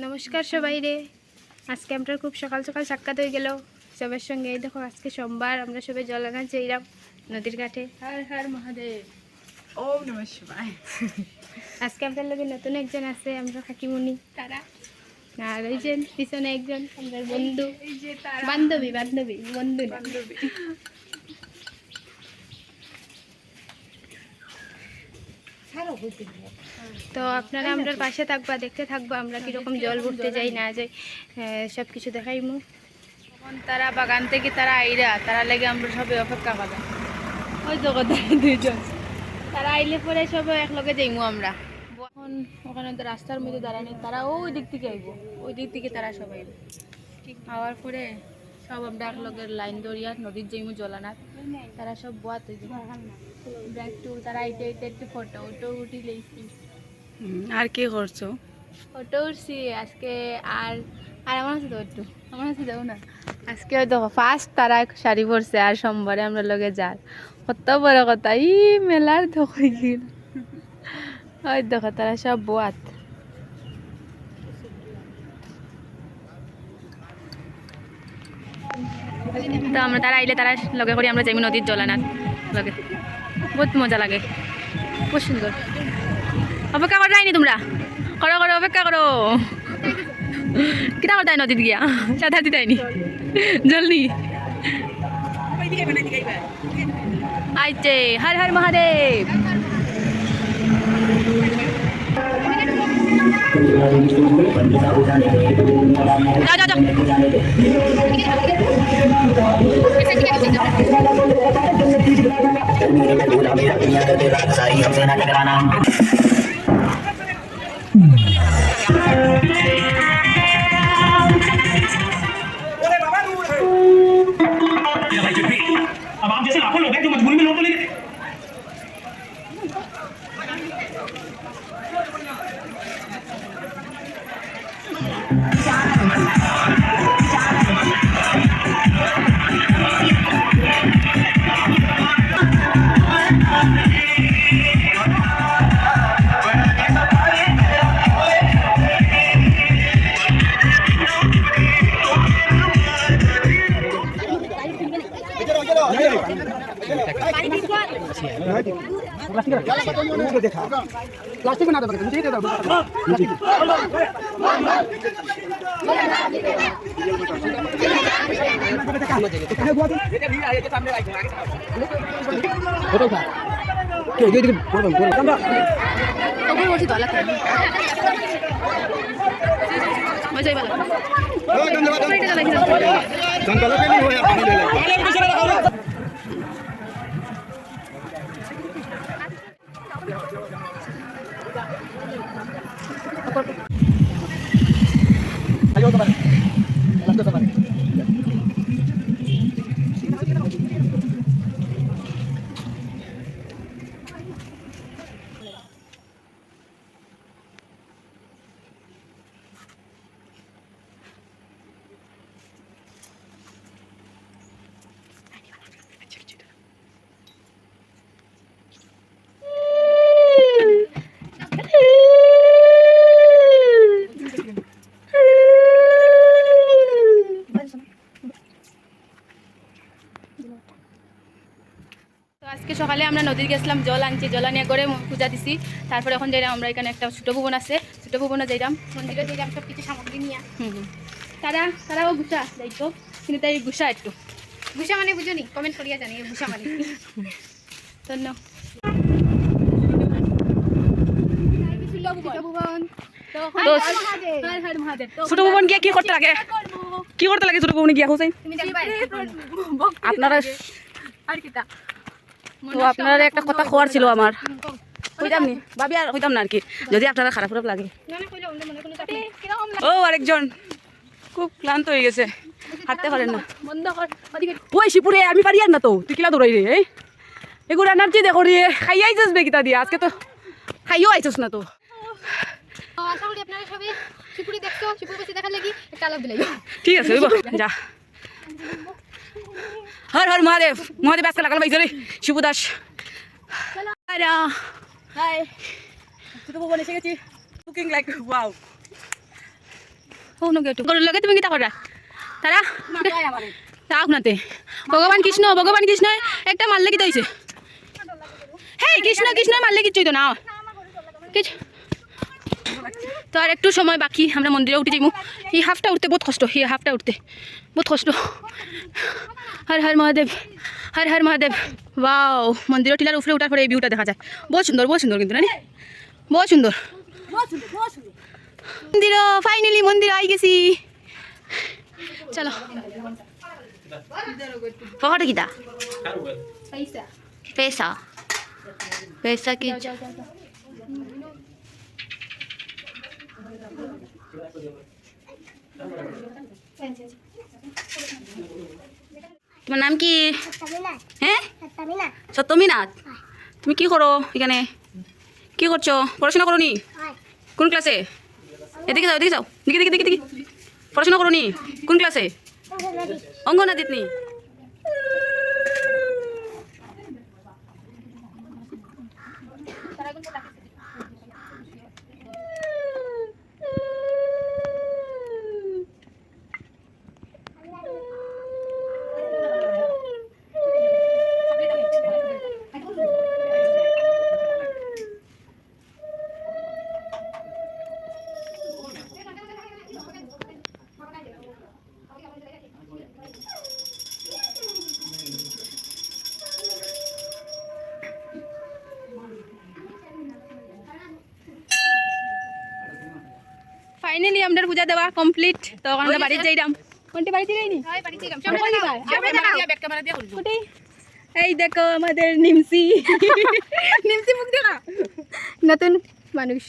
নমস্কার সবাই রে। আজকে আমরা খুব সকাল সকাল সাক্ষাৎ হয়ে গেল সবার সঙ্গে। এই দেখো আজকে সোমবার, আমরা সবাই জল আনা চাইলাম নদীর ঘাটে। হর হর মহাদেব, ওম নমঃ শিবায়। আজকে আমাদের লগে নতুন একজন আছে, আমরা কাকিমুনি তারা, আর ওই যে পিছনে একজন আমাদের বন্ধু, এই যে তারা বান্ধবী বান্ধবী বন্ধু না। বান্ধবী। তো আপনারা আমরা পাশে থাকবা, দেখতে থাকবো আমরা কিরকম জল ভরতে যাই না যাই, সব কিছু দেখাইমু। তখন তারা বাগান থেকে তারা আইরা, তারা লেগে আমরা সবাই অপেক্ষা করা। ওই জগতের দুইজন তারা আইলে পরে সবাই একলগে যাইমু আমরা। এখন ওখানে তো রাস্তার মধ্যে দাঁড়ানি, তারা ওই দিক থেকে আইব, ওই দিক থেকে তারা সবাই আইব। আওয়ার পরে সব আমরা একলগে লাইন ধরিয়া নদীর যাইমু জলানাথ। তারা সব বাত হয়ে যাবে, আমরা একটু তারা আইতে আইতে একটু ফটো উঠি লেইছি। আর কি করছো? ফটো উঠছি আজকে। আর আর আমার কাছে যাও না। আজকে দেখো ফার্স্ট তারা শাড়ি পরছে, আর সোমবারে আমরা লগে যার কত বড় কথা। ই মেলার দেখো গিল, ওই দেখো তারা সব বোয়াত। তো আমরা তারা আইলে তারা লগে করে আমরা যাইমু নদীর জলানাথ লগে। বহুত মজা লাগে, খুব সুন্দর। অপেক্ষা করা যায়নি তোমরা? করো করো, অপেক্ষা করো। কিনা করতে নদীত গিয়া সাঁতার দিতাইনি জলদি আইছে। হর হর মহাদেব। যাও যাও যাও। अब आप जैसे लाखों लोग हैं जो मजबूरी में लोन तो लेंगे। प्लास्टिक बना दो, मुझे दे दो प्लास्टिक। फोटो उठा के ये देखो फोटो कैमरा ওপরে বসি তো আলাদা মজাই ভালো। संकल्प के नहीं हो यार, पानी ले ले। ayo teman, lanjut teman. তো আজকে সকালে আমরা নদীর গেছিলাম, জল আনছি, জল আনিয়া করে পূজা দিছি। তারপরে এখন যাইলাম আমরা, এখানে একটা ছোটো ভুবন আছে, ছোটো ভুবনে যাইলাম, মন্দিরে যাইলাম সব কিছু সামগ্রী নিয়ে। তারাও গুছা যাইতো, কিন্তু তাই গুছা একটু গুছা মানে বুঝনি, কমেন্ট করিয়া জানি গুছা মানে ধন্যবাদ। ছোট ভুবন গিয়া কি করতে লাগে? কি করতে লাগে ছোট ভুবনে গিয়া হোসেন? আপনারা তো আপনার একটা কথা খোয়ার ছিল আমার, কইতাম নি ভাবি, আর কইতাম না আর কি, যদি আপনারা খারাপ খারাপ লাগে। ও আরেকজন খুব ক্লান্ত হয়ে গেছে, হাঁটতে পারেন না। ওই শিপুরে আমি পারি আর না, তো তুই কিলা দৌড়াই রে? এগুলো এনার্জি দেখো রে, খাইয়ে আইছিস বেগিতা দিয়ে, আজকে তো খাইও আইছিস না তো। আশা করি আপনারা সবাই শিপুরি দেখছো, শিপুর কাছে দেখার লাগি একটা আলাপ দিলাই। ঠিক আছে যা। হর হর মহাদেব, মহাদেব আজকে লাগাল পাইছে রে শিবু দাস। হাই ছোট ভুবন এসে গেছি, লুকিং লাইক ওয়াও। ও নগে একটু গরুর লগে তুমি কিতা করা তারা তাক নাতে ভগবান কৃষ্ণ একটা মারলে কি হইছে হেই কৃষ্ণ মারলে কিছুই তো না কিছু তো আর একটু সময় বাকি আমরা মন্দিরে উঠে যাইমু এই হাফটা উঠতে বহুত কষ্ট হর হর মহাদেব ওয়াও মন্দির টিলার উপরে উঠার পরে এই ভিউটা দেখা যায় বহুত সুন্দর কিন্তু না বহুত সুন্দর ফাইনালি মন্দির আই গেছি চলো পকেটে কিতা পয়সা পয়সা কি তোমার নাম কি হ্যাঁ সত্যমিনাথ তুমি কি করো এখানে কি করছো পড়াশোনা করো নি কোন ক্লাসে এদিকে যাও দিকে পড়াশোনা করো নি কোন ক্লাসে অঙ্গনাদিত নি ফাইনালি আমাদের পূজা দেওয়া কমপ্লিট তো এখন আমরা বাড়ি যাইরাম কোনটি বাড়ি যাইনি এই দেখো আমাদের নিমসি মুখ দেখা নতুন মানুষ